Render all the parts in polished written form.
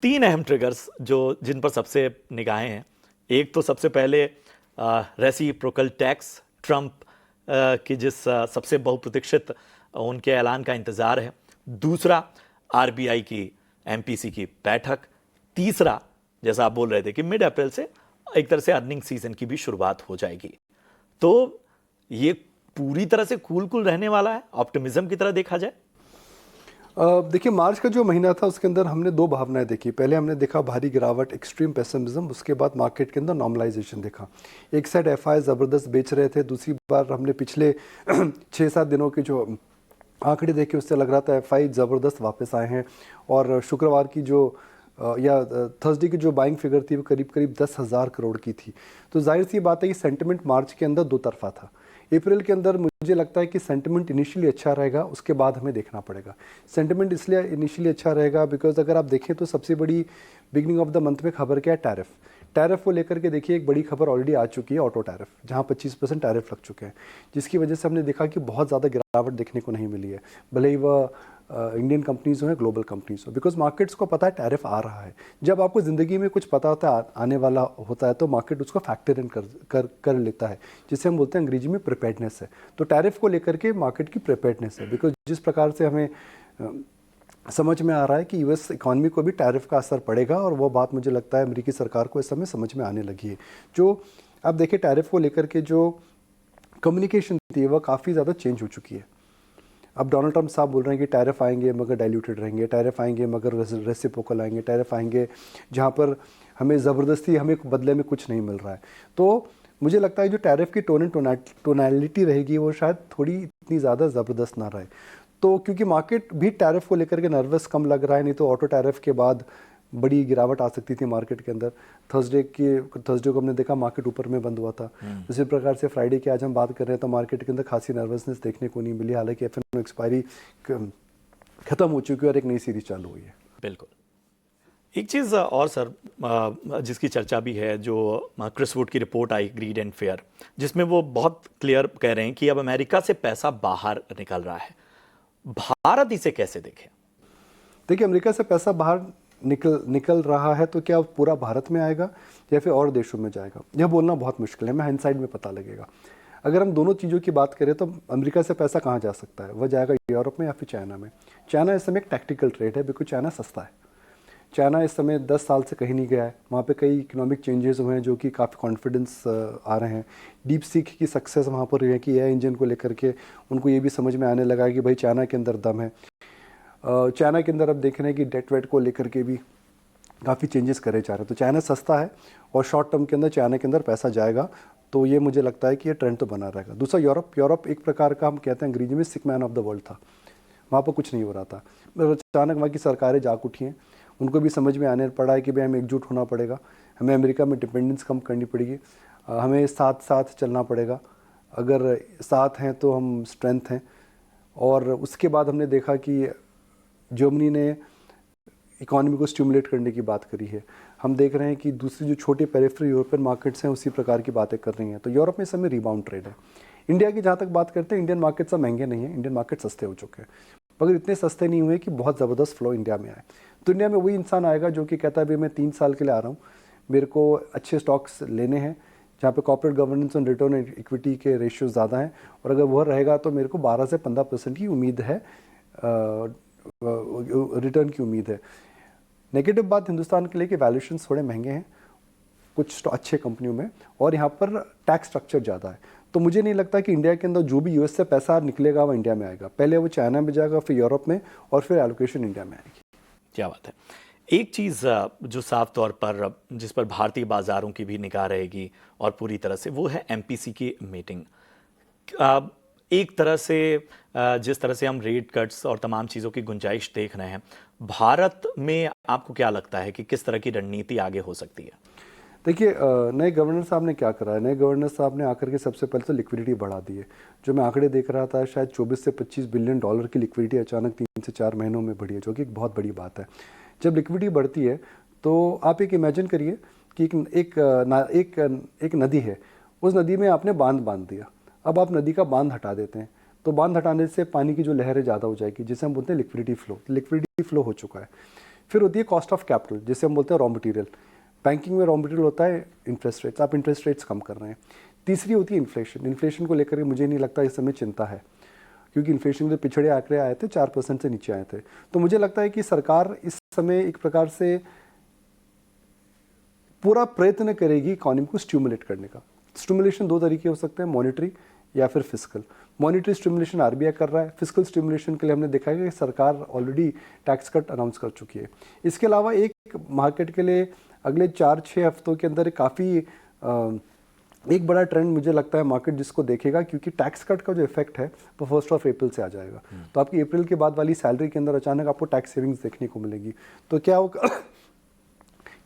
तीन अहम ट्रिगर्स जो जिन पर सबसे निगाहें हैं। एक तो सबसे पहले रेसिप्रोकल टैक्स, ट्रंप की जिस सबसे बहुप्रतीक्षित उनके ऐलान का इंतजार है। दूसरा, आरबीआई की एमपीसी की बैठक। तीसरा, जैसा आप बोल रहे थे कि मिड अप्रैल से एक तरह से अर्निंग सीजन की भी शुरुआत हो जाएगी। तो ये पूरी तरह से कूल कूल रहने वाला है, ऑप्टिमिज्म की तरह देखा जाए। देखिए, मार्च का जो महीना था उसके अंदर हमने दो भावनाएं देखी। पहले हमने देखा भारी गिरावट, एक्सट्रीम पेसिमिज्म। उसके बाद मार्केट के अंदर नॉर्मलाइजेशन देखा। एक साइड एफआई ज़बरदस्त बेच रहे थे, दूसरी बार हमने पिछले 6-7 दिनों के जो आंकड़े देखे उससे लग रहा था एफआई ज़बरदस्त वापस आए हैं। और शुक्रवार की जो या थर्सडे की जो बाइंग फिगर थी वो करीब करीब 10,000 करोड़ की थी। तो जाहिर सी बात है कि सेंटिमेंट मार्च के अंदर दो तरफा था। अप्रैल के अंदर मुझे लगता है कि सेंटिमेंट इनिशियली अच्छा रहेगा, उसके बाद हमें देखना पड़ेगा। सेंटिमेंट इसलिए इनिशियली अच्छा रहेगा बिकॉज अगर आप देखें तो सबसे बड़ी बिगनिंग ऑफ द मंथ में खबर क्या है? टैरिफ। टैरिफ को लेकर के देखिए, एक बड़ी खबर ऑलरेडी आ चुकी है, ऑटो टैरिफ, जहां 25% टैरिफ लग चुके हैं, जिसकी वजह से हमने देखा कि बहुत ज़्यादा गिरावट देखने को नहीं मिली है, भले ही वह इंडियन कंपनीज हो या ग्लोबल कंपनीज हो, बिकॉज मार्केट्स को पता है टैरिफ आ रहा है। जब आपको ज़िंदगी में कुछ पता होता है आने वाला होता है तो मार्केट उसको फैक्टर इन कर लेता है, जिसे हम बोलते हैं अंग्रेजी में प्रिपेयर्डनेस है। तो टैरिफ को लेकर के मार्केट की प्रिपेयर्डनेस है, बिकॉज जिस प्रकार से हमें समझ में आ रहा है कि यूएस इकॉनमी को भी टैरिफ का असर पड़ेगा, और वो बात मुझे लगता है अमेरिकी सरकार को इस समय समझ में आने लगी है। जो अब देखिए, टैरिफ को लेकर के जो कम्युनिकेशन थी वह काफ़ी ज़्यादा चेंज हो चुकी है। अब डोनाल्ड ट्रंप साहब बोल रहे हैं कि टैरिफ आएंगे मगर डाइल्यूटेड रहेंगे, टैरिफ आएंगे मगर रेसिप्रोकल आएंगे, टैरिफ आएंगे जहाँ पर हमें ज़बरदस्ती हमें बदले में कुछ नहीं मिल रहा है। तो मुझे लगता है जो टैरिफ की टोनैलिटी रहेगी वो शायद थोड़ी इतनी ज़्यादा ज़बरदस्त ना रहे। तो क्योंकि मार्केट भी टैरिफ को लेकर के नर्वस कम लग रहा है, नहीं तो ऑटो टैरिफ के बाद बड़ी गिरावट आ सकती थी मार्केट के अंदर। थर्सडे को हमने देखा मार्केट ऊपर में बंद हुआ था। उसी प्रकार से फ्राइडे की आज हम बात कर रहे हैं तो मार्केट के अंदर खासी नर्वसनेस देखने को नहीं मिली, हालांकि एफएनओ एक्सपायरी खत्म हो चुकी है और एक नई सीरीज चालू हुई है। बिल्कुल। एक चीज़ और सर, जिसकी चर्चा भी है, जो क्रिस वुड की report I grid and fair, जिसमें वो बहुत क्लियर कह रहे हैं कि अब अमेरिका से पैसा बाहर निकल रहा है। भारत इसे कैसे देखे? देखिए, अमेरिका से पैसा बाहर निकल रहा है तो क्या पूरा भारत में आएगा या फिर और देशों में जाएगा, यह बोलना बहुत मुश्किल है। मैं हाइंडसाइड में पता लगेगा। अगर हम दोनों चीज़ों की बात करें तो अमेरिका से पैसा कहाँ जा सकता है? वह जाएगा यूरोप में या फिर चाइना में। चाइना इस समय एक टैक्टिकल ट्रेड है, बिकॉज चाइना सस्ता है। चाइना इस समय 10 साल से कहीं नहीं गया है। वहाँ पे कई इकोनॉमिक चेंजेस हुए हैं जो कि काफ़ी कॉन्फिडेंस आ रहे हैं। डीप सीक की सक्सेस वहाँ पर हुई है कि एआई इंजन को लेकर के उनको ये भी समझ में आने लगा है कि भाई चाइना के अंदर दम है। चाइना के अंदर अब देख रहे हैं कि डेट वेट को लेकर के भी काफ़ी चेंजेस करे जा रहे हैं। तो चाइना सस्ता है और शॉर्ट टर्म के अंदर चाइना के अंदर पैसा जाएगा, तो ये मुझे लगता है कि ये ट्रेंड तो बना रहेगा। दूसरा, यूरोप एक प्रकार का हम कहते हैं अंग्रेजी में सिक मैन ऑफ द वर्ल्ड था। वहाँ पर कुछ नहीं हो रहा था, मगर अचानक वहाँ की सरकारें जाग उठी हैं। उनको भी समझ में आने पड़ा है कि भाई हमें एकजुट होना पड़ेगा, हमें अमेरिका में डिपेंडेंस कम करनी पड़ेगी, हमें साथ साथ चलना पड़ेगा। अगर साथ हैं तो हम स्ट्रेंथ हैं। और उसके बाद हमने देखा कि जर्मनी ने इकॉनमी को स्टिमुलेट करने की बात करी है। हम देख रहे हैं कि दूसरी जो छोटे पेरिफेरल यूरोपियन मार्केट्स हैं उसी प्रकार की बातें कर रही हैं। तो यूरोप में इस समय रिबाउंड ट्रेड है। इंडिया की जहाँ तक बात करते हैं, इंडियन मार्केट सब महंगे नहीं हैं, इंडियन मार्केट सस्ते हो चुके हैं, मगर इतने सस्ते नहीं हुए कि बहुत ज़बरदस्त फ्लो इंडिया में आए। तो इंडिया में वही इंसान आएगा जो कि कहता है भाई मैं 3 साल के लिए आ रहा हूँ, मेरे को अच्छे स्टॉक्स लेने हैं जहाँ पे कॉर्पोरेट गवर्नेंस और रिटर्न इक्विटी के रेशियो ज़्यादा हैं, और अगर वह रहेगा तो मेरे को 12 से 15% की उम्मीद है, रिटर्न की उम्मीद है। नेगेटिव बात हिंदुस्तान के लिए कि वैल्यूएशंस थोड़े महंगे हैं कुछ तो अच्छे कंपनियों में, और यहाँ पर टैक्स स्ट्रक्चर ज़्यादा है। तो मुझे नहीं लगता कि इंडिया के अंदर जो भी यूएस से पैसा निकलेगा वो इंडिया में आएगा। पहले वो चाइना में जाएगा, फिर यूरोप में, और फिर एलोकेशन इंडिया में आएगी। क्या बात है। एक चीज़ जो साफ तौर पर जिस पर भारतीय बाजारों की भी निगाह रहेगी और पूरी तरह से, वो है एमपीसी की मीटिंग। एक तरह से जिस तरह से हम रेट कट्स और तमाम चीज़ों की गुंजाइश देख रहे हैं, भारत में आपको क्या लगता है कि किस तरह की रणनीति आगे हो सकती है? देखिए, नए गवर्नर साहब ने क्या करा है? नए गवर्नर साहब ने आकर के सबसे पहले तो लिक्विडिटी बढ़ा दी है। जो मैं आंकड़े देख रहा था, शायद 24 से 25 बिलियन डॉलर की लिक्विडिटी अचानक 3 से 4 महीनों में बढ़ी है, जो कि एक बहुत बड़ी बात है। जब लिक्विडिटी बढ़ती है तो आप एक इमेजिन करिए कि एक नदी है, उस नदी में आपने बांध दिया। अब आप नदी का बांध हटा देते हैं तो बांध हटाने से पानी की जो लहरें ज़्यादा हो जाएगी, जिसे हम बोलते हैं लिक्विडिटी फ्लो। लिक्विडिटी फ्लो हो चुका है। फिर होती है कॉस्ट ऑफ कैपिटल, जिसे हम बोलते हैं रॉ मटेरियल। बैंकिंग में रॉ मटेरियल होता है इंटरेस्ट रेट्स, आप इंटरेस्ट रेट्स कम कर रहे हैं। तीसरी होती है इन्फ्लेशन। इन्फ्लेशन को लेकर मुझे नहीं लगता इस समय चिंता है, क्योंकि इन्फ्लेशन के पिछड़े आंकड़े आए थे 4% से नीचे आए थे। तो मुझे लगता है कि सरकार इस समय एक प्रकार से पूरा प्रयत्न करेगी इकोनॉमी को स्टिमुलेट करने का। स्टिमुलेशन दो तरीके हो सकते हैं, मॉनेटरी या फिर फिस्कल। मॉनेटरी स्टिमुलेशन आरबीआई कर रहा है, फिस्कल स्टिमुलेशन के लिए हमने देखा है कि सरकार ऑलरेडी टैक्स कट अनाउंस कर चुकी है। इसके अलावा एक मार्केट के लिए अगले 4-6 हफ्तों के अंदर काफ़ी एक बड़ा ट्रेंड मुझे लगता है मार्केट जिसको देखेगा, क्योंकि टैक्स कट का जो इफेक्ट है वो 1 अप्रैल से आ जाएगा। तो आपकी अप्रैल के बाद वाली सैलरी के अंदर अचानक आपको टैक्स सेविंग्स देखने को मिलेगी। तो क्या होगा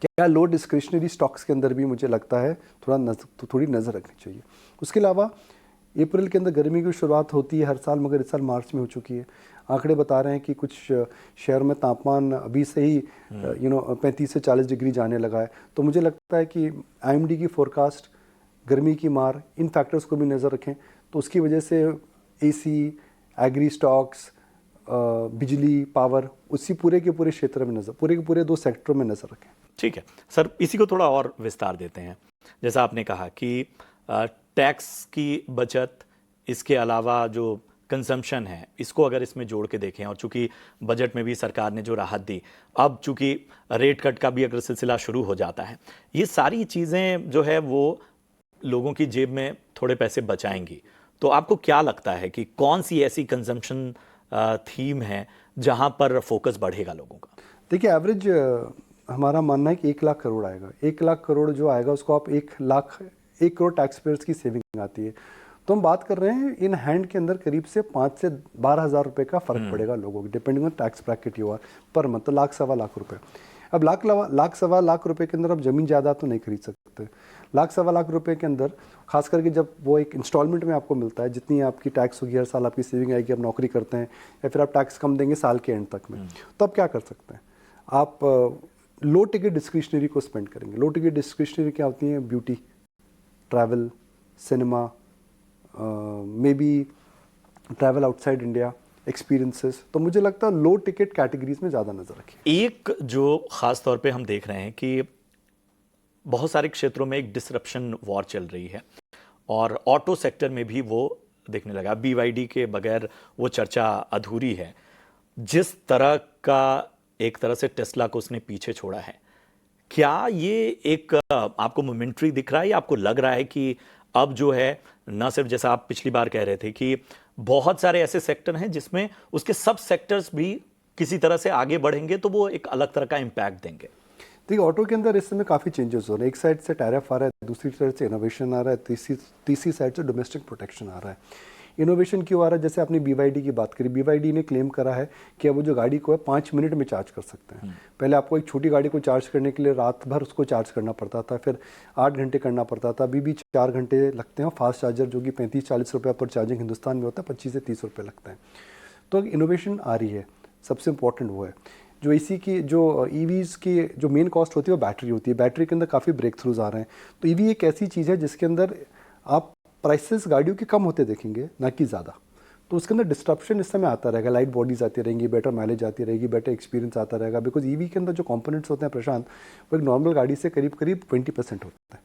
क्या लो डिस्क्रिशनरी स्टॉक्स के अंदर भी मुझे लगता है थोड़ी नज़र रखनी चाहिए। उसके अलावा अप्रैल के अंदर गर्मी की शुरुआत होती है हर साल, मगर इस साल मार्च में हो चुकी है। आंकड़े बता रहे हैं कि कुछ शहर में तापमान अभी से ही 35 से 40 डिग्री जाने लगा है। तो मुझे लगता है कि आईएमडी की फोरकास्ट, गर्मी की मार, इन फैक्टर्स को भी नज़र रखें। तो उसकी वजह से एसी, एग्री स्टॉक्स, बिजली, पावर, उसी पूरे के पूरे क्षेत्र में नज़र, पूरे के पूरे 2 सेक्टरों में नज़र रखें। ठीक है सर, इसी को थोड़ा और विस्तार देते हैं। जैसा आपने कहा कि टैक्स की बचत, इसके अलावा जो कंजम्पशन है, इसको अगर इसमें जोड़ के देखें, और चूंकि बजट में भी सरकार ने जो राहत दी, अब चूंकि रेट कट का भी अगर सिलसिला शुरू हो जाता है, ये सारी चीज़ें जो है वो लोगों की जेब में थोड़े पैसे बचाएंगी। तो आपको क्या लगता है कि कौन सी ऐसी कंजम्पशन थीम है जहां पर फोकस बढ़ेगा लोगों का? देखिए, एवरेज हमारा मानना है कि 1 लाख करोड़ आएगा। 1 लाख करोड़ जो आएगा उसको आप 1 करोड़ टैक्स पेयर्स की सेविंग आती है। तो हम बात कर रहे हैं इन हैंड के अंदर करीब से 5 से 12 हज़ार रुपये का फर्क पड़ेगा लोगों को, depending on tax bracket you are, per month. तो लाख सवा लाख रुपए। अब लाख सवा लाख रुपए के अंदर आप ज़मीन जायदाद तो नहीं खरीद सकते। लाख सवा लाख रुपए के अंदर खास करके जब वो एक इंस्टॉलमेंट में आपको मिलता है, जितनी आपकी टैक्स होगी हर साल आपकी सेविंग आएगी, आप नौकरी करते हैं या फिर आप टैक्स कम देंगे साल के एंड तक में, तो आप क्या कर सकते हैं? आप लो टिकट डिस्क्रिशनरी को स्पेंड करेंगे। लो टिकट डिस्क्रिशनरी क्या होती है? Beauty, travel, cinema, may be travel outside India, experiences. तो मुझे लगता है लो टिकट कैटेगरीज में ज़्यादा नजर रखें। एक जो खास तौर पे हम देख रहे हैं कि बहुत सारे क्षेत्रों में एक डिसरप्शन वॉर चल रही है, और ऑटो सेक्टर में भी वो देखने लगा। BYD के बगैर वो चर्चा अधूरी है। जिस तरह का एक तरह से टेस्ला को उसने पीछे छोड़ा है, क्या ये एक आपको मोमेंटरी दिख रहा है, या आपको लग रहा है कि अब जो है, न सिर्फ जैसा आप पिछली बार कह रहे थे कि बहुत सारे ऐसे सेक्टर हैं जिसमें उसके सब सेक्टर्स भी किसी तरह से आगे बढ़ेंगे तो वो एक अलग तरह का इम्पैक्ट देंगे? देखिए, ऑटो के अंदर इस समय काफ़ी चेंजेस हो रहे हैं। एक साइड से टैरिफ आ रहा है, दूसरी साइड से इनोवेशन आ रहा है, तीसरी साइड से डोमेस्टिक प्रोटेक्शन आ रहा है। इनोवेशन क्यों आ रहा है? जैसे आपने BYD की बात करी, BYD ने क्लेम करा है कि अब वो जो गाड़ी को है 5 मिनट में चार्ज कर सकते हैं। पहले आपको एक छोटी गाड़ी को चार्ज करने के लिए रात भर उसको चार्ज करना पड़ता था, फिर 8 घंटे करना पड़ता था। अभी भी 4 घंटे लगते हैं। फास्ट चार्जर जो कि 35-40 रुपये पर चार्जिंग हिंदुस्तान में होता है, 25 से 30 रुपये लगता है। तो इनोवेशन आ रही है, सबसे इंपॉर्टेंट वो है। जो इसी की जो EVs की जो मेन कॉस्ट होती है वो बैटरी होती है। बैटरी के अंदर काफ़ी ब्रेक थ्रूज आ रहे हैं। तो EV एक ऐसी चीज़ है जिसके अंदर आप प्राइसेस गाड़ियों के कम होते देखेंगे, ना कि ज़्यादा। तो उसके अंदर डिस्ट्रप्शन इस समय आता रहेगा, लाइट बॉडीज आती रहेंगी, बेटर माइलेज आती रहेगी, बेटर एक्सपीरियंस आता रहेगा। बिकॉज EV के अंदर जो कंपोनेंट्स होते हैं प्रशांत, वो एक नॉर्मल गाड़ी से करीब 20% होता है।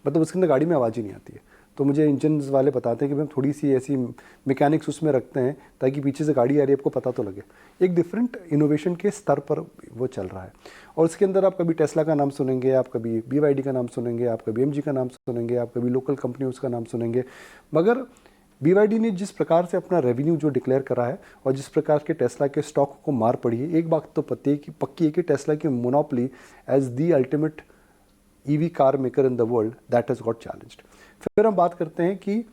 मतलब उसके अंदर गाड़ी में आवाज़ ही नहीं आती है। तो मुझे इंजन वाले बताते हैं कि हम थोड़ी सी ऐसी मैकेनिक्स उसमें रखते हैं ताकि पीछे से गाड़ी आ रही है आपको पता तो लगे। एक डिफरेंट इनोवेशन के स्तर पर वो चल रहा है। और उसके अंदर आप कभी टेस्ला का नाम सुनेंगे, आप कभी BYD का नाम सुनेंगे, आप कभी MG का नाम सुनेंगे, आप कभी लोकल कंपनी उसका नाम सुनेंगे। मगर BYD ने जिस प्रकार से अपना रेवेन्यू जो डिक्लेयर करा है और जिस प्रकार के टेस्ला के स्टॉक को मार पड़ी है, एक बात तो पक्की है कि टेस्ला की monopoly as the ultimate EV car maker in the world that has got challenged. फिर हम बात करते हैं कि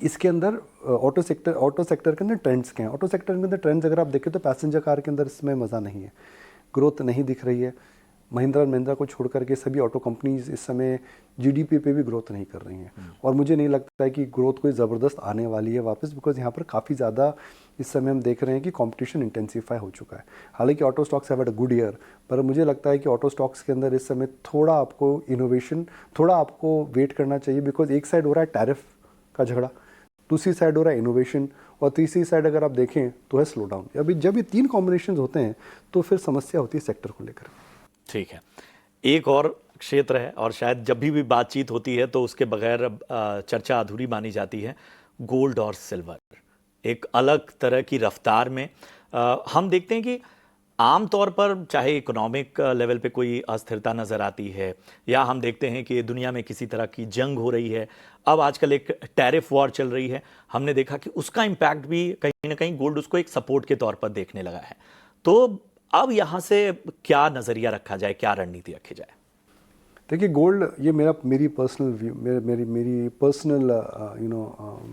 इसके अंदर ऑटो सेक्टर के अंदर ट्रेंड्स क्या हैं। ऑटो सेक्टर के अंदर ट्रेंड्स अगर आप देखें तो पैसेंजर कार के अंदर इसमें मज़ा नहीं है, ग्रोथ नहीं दिख रही है। महिंद्रा को छोड़ करके सभी ऑटो कंपनीज इस समय GDP पे भी ग्रोथ नहीं कर रही हैं। और मुझे नहीं लगता है कि ग्रोथ कोई ज़बरदस्त आने वाली है वापस, बिकॉज यहाँ पर काफ़ी ज़्यादा इस समय हम देख रहे हैं कि कंपटीशन इंटेंसीफाई हो चुका है। हालांकि auto stocks have had a good year, पर मुझे लगता है कि ऑटो स्टॉक्स के अंदर इस समय थोड़ा आपको इनोवेशन, थोड़ा आपको वेट करना चाहिए। बिकॉज एक साइड हो रहा है टैरिफ का झगड़ा, दूसरी साइड हो रहा है इनोवेशन, और तीसरी साइड अगर आप देखें तो है स्लो डाउन। अभी जब ये तीन कॉम्बिनेशन होते हैं तो फिर समस्या होती है सेक्टर को लेकर। ठीक है, एक और क्षेत्र है और शायद जब भी बातचीत होती है तो उसके बगैर चर्चा अधूरी मानी जाती है, गोल्ड और सिल्वर। एक अलग तरह की रफ्तार में हम देखते हैं कि आमतौर पर चाहे इकोनॉमिक लेवल पे कोई अस्थिरता नज़र आती है या हम देखते हैं कि दुनिया में किसी तरह की जंग हो रही है, अब आजकल एक टैरिफ वॉर चल रही है, हमने देखा कि उसका इम्पैक्ट भी कहीं ना कहीं गोल्ड उसको एक सपोर्ट के तौर पर देखने लगा है। तो अब यहाँ से क्या नज़रिया रखा जाए, क्या रणनीति रखी जाए? देखिए गोल्ड, ये मेरी पर्सनल व्यू, मेरी पर्सनल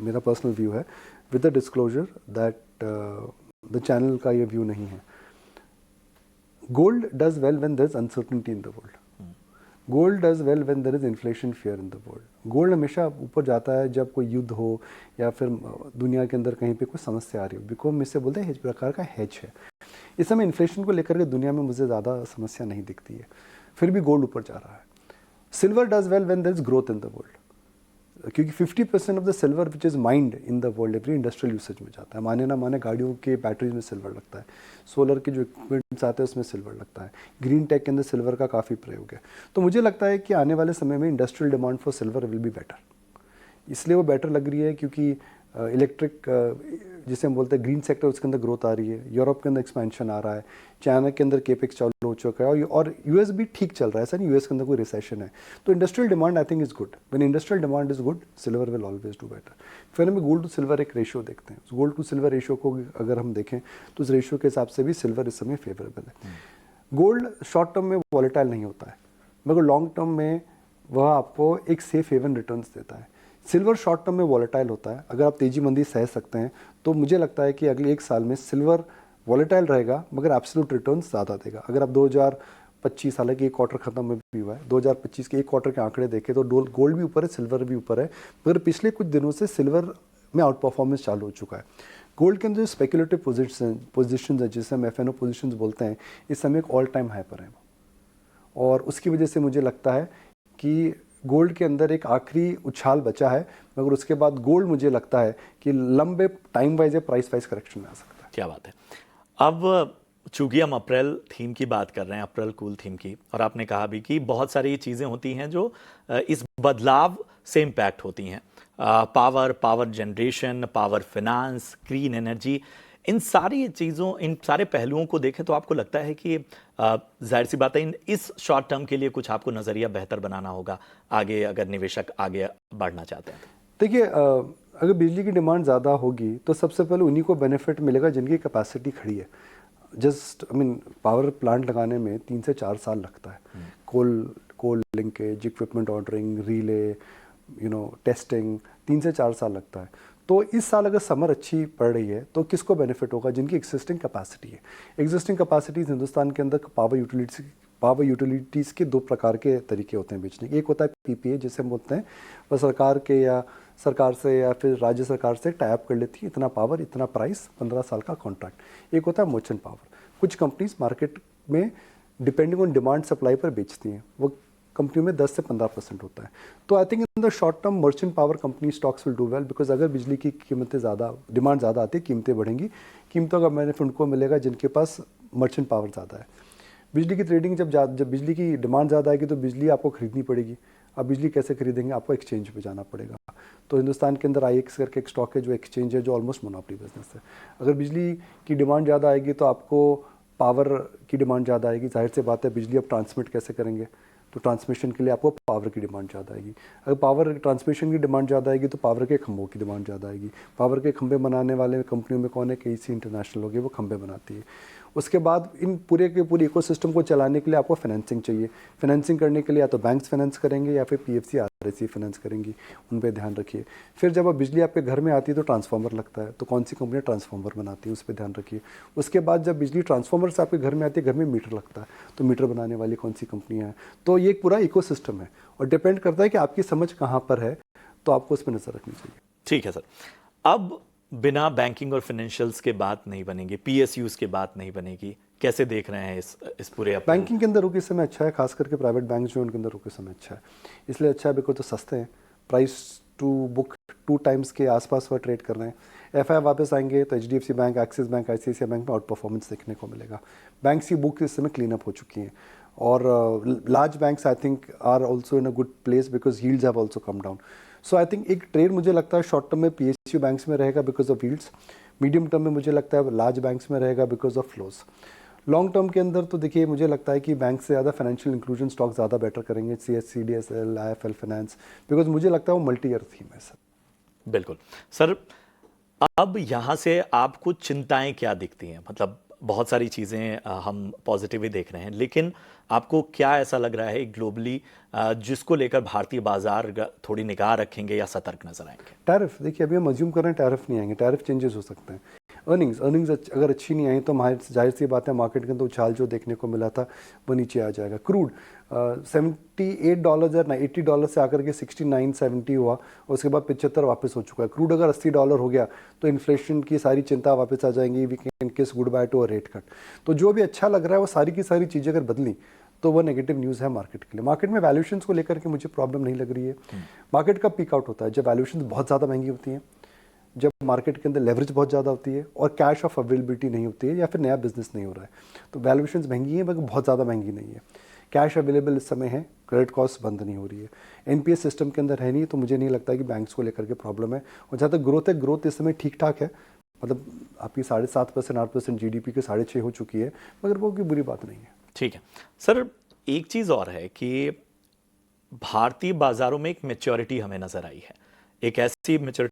मेरा पर्सनल व्यू है, with the disclosure that the channel का ये व्यू नहीं है। Gold does well when there is uncertainty in the world. Gold does well when there is inflation fear in the world. Gold हमेशा ऊपर जाता है जब कोई युद्ध हो या फिर दुनिया के अंदर कहीं पे कोई समस्या आ रही हो, बिकॉज हम इससे बोलते हैं हेज, प्रकार का हेज है। इस समय इन्फ्लेशन को लेकर के दुनिया में मुझे ज़्यादा समस्या नहीं दिखती है, फिर भी गोल्ड ऊपर जा रहा है। Silver does well when there is growth in the world, क्योंकि 50% of the silver which is mined in the world every industrial usage में जाता है। माने ना माने गाड़ियों के बैटरीज में सिल्वर लगता है, सोलर के जो इक्विपमेंट्स आते हैं उसमें सिल्वर लगता है, ग्रीन टेक के अंदर सिल्वर का काफ़ी प्रयोग है। तो मुझे लगता है कि आने वाले समय में industrial demand for silver will be better. इसलिए वो बेटर लग रही है क्योंकि इलेक्ट्रिक जिसे हम बोलते हैं ग्रीन सेक्टर, उसके अंदर ग्रोथ आ रही है, यूरोप के अंदर एक्सपेंशन आ रहा है, चाइना के अंदर केपेक्स चालू हो चुका है, और यूएस भी ठीक चल रहा है, ऐसा नहीं यूएस के अंदर कोई रिसेशन है। तो industrial demand I think is good. When industrial demand is good, silver will always do better. फिर हम गोल्ड टू सिल्वर एक रेशियो देखते हैं, गोल्ड टू सिल्वर रेशियो को अगर हम देखें तो उस रेशियो के हिसाब से भी सिल्वर इस समय फेवरेबल है। गोल्ड शॉर्ट टर्म में वॉलेटाइल नहीं होता है, मगर लॉन्ग टर्म में वह आपको एक सेफ हेवन रिटर्न्स देता है। सिल्वर शॉर्ट टर्म में वॉलेटाइल होता है, अगर आप तेजी मंदी सह सकते हैं तो मुझे लगता है कि अगले एक साल में सिल्वर वॉलेटाइल रहेगा मगर एब्सोल्यूट रिटर्न्स ज़्यादा देगा। अगर आप 2025, हालांकि एक क्वार्टर खत्म भी हुआ है, 2025 के एक क्वार्टर के आंकड़े देखें तो गोल्ड भी ऊपर है, सिल्वर भी ऊपर है, मगर पिछले कुछ दिनों से सिल्वर में आउट परफॉर्मेंस चालू हो चुका है। गोल्ड के अंदर जो स्पेकुलेटिव पोजिशन है, जिसे हम एफ पोजिशन बोलते हैं, इस समय एक ऑल टाइम हाई पर है, और उसकी वजह से मुझे लगता है कि गोल्ड के अंदर एक आखिरी उछाल बचा है, मगर उसके बाद गोल्ड मुझे लगता है कि लंबे टाइम वाइज या प्राइस वाइज करेक्शन में आ सकता है। क्या बात है। अब चूंकि हम अप्रैल थीम की बात कर रहे हैं, अप्रैल कूल थीम की, और आपने कहा भी कि बहुत सारी चीज़ें होती हैं जो इस बदलाव से इम्पैक्ट होती हैं, power generation, power finance, green energy, इन सारी चीज़ों, इन सारे पहलुओं को देखें तो आपको लगता है कि जाहिर सी बात है इस शॉर्ट टर्म के लिए कुछ आपको नज़रिया बेहतर बनाना होगा आगे, अगर निवेशक आगे बढ़ना चाहते हैं? देखिए, अगर बिजली की डिमांड ज़्यादा होगी तो सबसे पहले उन्हीं को बेनिफिट मिलेगा जिनकी कैपेसिटी खड़ी है। जस्ट पावर प्लांट लगाने में 3 से 4 साल लगता है। Coal linkage, equipment ordering, relay, testing, 3 से 4 साल लगता है। तो इस साल अगर समर अच्छी पड़ रही है तो किसको बेनिफिट होगा? जिनकी एग्जिस्टिंग कैपेसिटी है। एग्जिस्टिंग कैपेसिटीज़ हिंदुस्तान के अंदर पावर यूटिलिटीज़ के 2 प्रकार के तरीके होते हैं बेचने के। एक होता है पीपीए, जिसे हम बोलते हैं वह सरकार से या फिर राज्य सरकार से टाई अप कर लेती है, इतना पावर इतना प्राइस, 15 साल का कॉन्ट्रैक्ट। एक होता है मर्चेंट पावर, कुछ कंपनीज मार्केट में डिपेंडिंग ऑन डिमांड सप्लाई पर बेचती हैं, वो कंपनी में 10 से 15% होता है। तो I think in the short term merchant power company stocks will do well, because अगर बिजली की कीमतें ज़्यादा, डिमांड ज़्यादा आती है, कीमतें बढ़ेंगी, कीमतों का बेनिफिट उनको मिलेगा जिनके पास मर्चेंट पावर ज़्यादा है। बिजली की ट्रेडिंग जब बिजली की डिमांड ज़्यादा आएगी तो बिजली आपको खरीदनी पड़ेगी। अब बिजली कैसे खरीदेंगे? आपको एक्सचेंज पे जाना पड़ेगा। तो हिंदुस्तान के अंदर IEX करके एक स्टॉक है जो एक्सचेंज है, जो ऑलमोस्ट मोनोपोली बिजनेस है। अगर बिजली की डिमांड ज़्यादा आएगी तो आपको पावर की डिमांड ज़्यादा आएगी। जाहिर सी बात है, बिजली अब ट्रांसमिट कैसे करेंगे, तो ट्रांसमिशन के लिए आपको पावर की डिमांड ज़्यादा आएगी। अगर पावर ट्रांसमिशन की डिमांड ज़्यादा आएगी तो पावर के खंभों की डिमांड ज़्यादा आएगी। पावर के खंभे बनाने वाले कंपनियों में कौन है? KEC इंटरनेशनल हो गई, वो खंभे बनाती है। उसके बाद इन पूरे के पूरे इकोसिस्टम को चलाने के लिए आपको फाइनेंसिंग चाहिए। फाइनेंसिंग करने के लिए या तो बैंक्स फाइनेंस करेंगे या फिर PFC RSC फाइनेंस करेंगी, उन पे ध्यान रखिए। फिर जब अब बिजली आपके घर में आती है तो ट्रांसफार्मर लगता है, तो कौन सी कंपनी ट्रांसफार्मर बनाती है, उस पर ध्यान रखिए। उसके बाद जब बिजली ट्रांसफार्मर से आपके घर में आती है, घर में मीटर लगता है, तो मीटर बनाने वाली कौन सी कंपनियाँ हैं। तो ये एक पूरा इकोसिस्टम है और डिपेंड करता है कि आपकी समझ कहाँ पर है, तो आपको उस पर नज़र रखनी चाहिए। ठीक है सर। अब बिना बैंकिंग और फाइनेंशियल्स के बात नहीं बनेगी, PSUs के बात नहीं बनेगी, कैसे देख रहे हैं इस पूरे? बैंकिंग के अंदर रुक इस समय अच्छा है, खास करके प्राइवेट बैंक जो है उनके अंदर रुक इस समय अच्छा है। इसलिए अच्छा है बिकॉज तो सस्ते हैं, प्राइस टू बुक 2 टाइम्स के आसपास वह ट्रेड कर रहे हैं। एफआई वापस आएंगे तो HDFC bank, axis bank, ICICI bank में आउट परफॉर्मेंस देखने को मिलेगा। बैंक्स की बुक इस समय क्लीन अप हो चुकी हैं और large banks I think are also in a good place because yields have also come down. So I think एक ट्रेड मुझे लगता है शॉर्ट टर्म में पीएसयू बैंक्स में रहेगा because of yields, medium term में मुझे लगता है लार्ज बैंक्स में रहेगा because of flows. Long term के अंदर तो देखिए मुझे लगता है कि बैंक से ज़्यादा फाइनेंशियल इंक्लूजन स्टॉक ज़्यादा बेटर करेंगे, CDSL, IIFL फाइनेंस, बिकॉज मुझे लगता है वो मल्टी ईयर थीम है सर। बिल्कुल सर। अब यहाँ से आपको चिंताएं क्या दिखती हैं? मतलब बहुत सारी चीज़ें हम पॉजिटिव ही देख रहे हैं, लेकिन आपको क्या ऐसा लग रहा है ग्लोबली जिसको लेकर भारतीय बाजार थोड़ी निगाह रखेंगे या सतर्क नजर आएंगे? टैरिफ, देखिए अभी हम अज्यूम कर रहे हैं टैरिफ नहीं आएंगे, टैरिफ चेंजेस हो सकते हैं। अर्निंग्स अगर अच्छी नहीं आई तो हमारे जाहिर सी बात है मार्केट के अंदर उछाल जो देखने को मिला था वो नीचे आ जाएगा। क्रूड $78 या $80 से आकर के 69-70 हुआ, उसके बाद 75 वापस हो चुका है। क्रूड अगर $80 हो गया तो इन्फ्लेशन की सारी चिंता वापस आ जाएंगी, we can kiss goodbye to a rate cut. तो जो भी अच्छा लग रहा है वो सारी की सारी चीज़ें अगर बदली तो वो नेगेटिव न्यूज़ है मार्केट के लिए। मार्केट में वैल्यूएशंस को लेकर के मुझे प्रॉब्लम नहीं लग रही है। मार्केट का पीक आउट होता है जब वैल्यूएशंस बहुत ज़्यादा महंगी होती हैं, जब मार्केट के अंदर लेवरेज बहुत ज़्यादा होती है और कैश ऑफ अवेलेबिलिटी नहीं होती है या फिर नया बिजनेस नहीं हो रहा है। तो वैल्यूएशंस महंगी है मगर बहुत ज़्यादा महंगी नहीं है। कैश अवेलेबल इस समय है, क्रेडिट कॉस्ट बंद नहीं हो रही है, एनपीएस सिस्टम के अंदर है नहीं, तो मुझे नहीं लगता कि बैंक्स को लेकर के प्रॉब्लम है। और जहाँ तक ग्रोथ है, ग्रोथ इस समय ठीक ठाक है, मतलब आपकी 7.5% 8% GDP के 6.5 हो चुकी है, मगर वो कोई बुरी बात नहीं है। ठीक है सर। एक चीज़ और है कि भारतीय बाजारों में एक मैच्योरिटी हमें नजर आई है, एक ऐसी मैच्योरिटी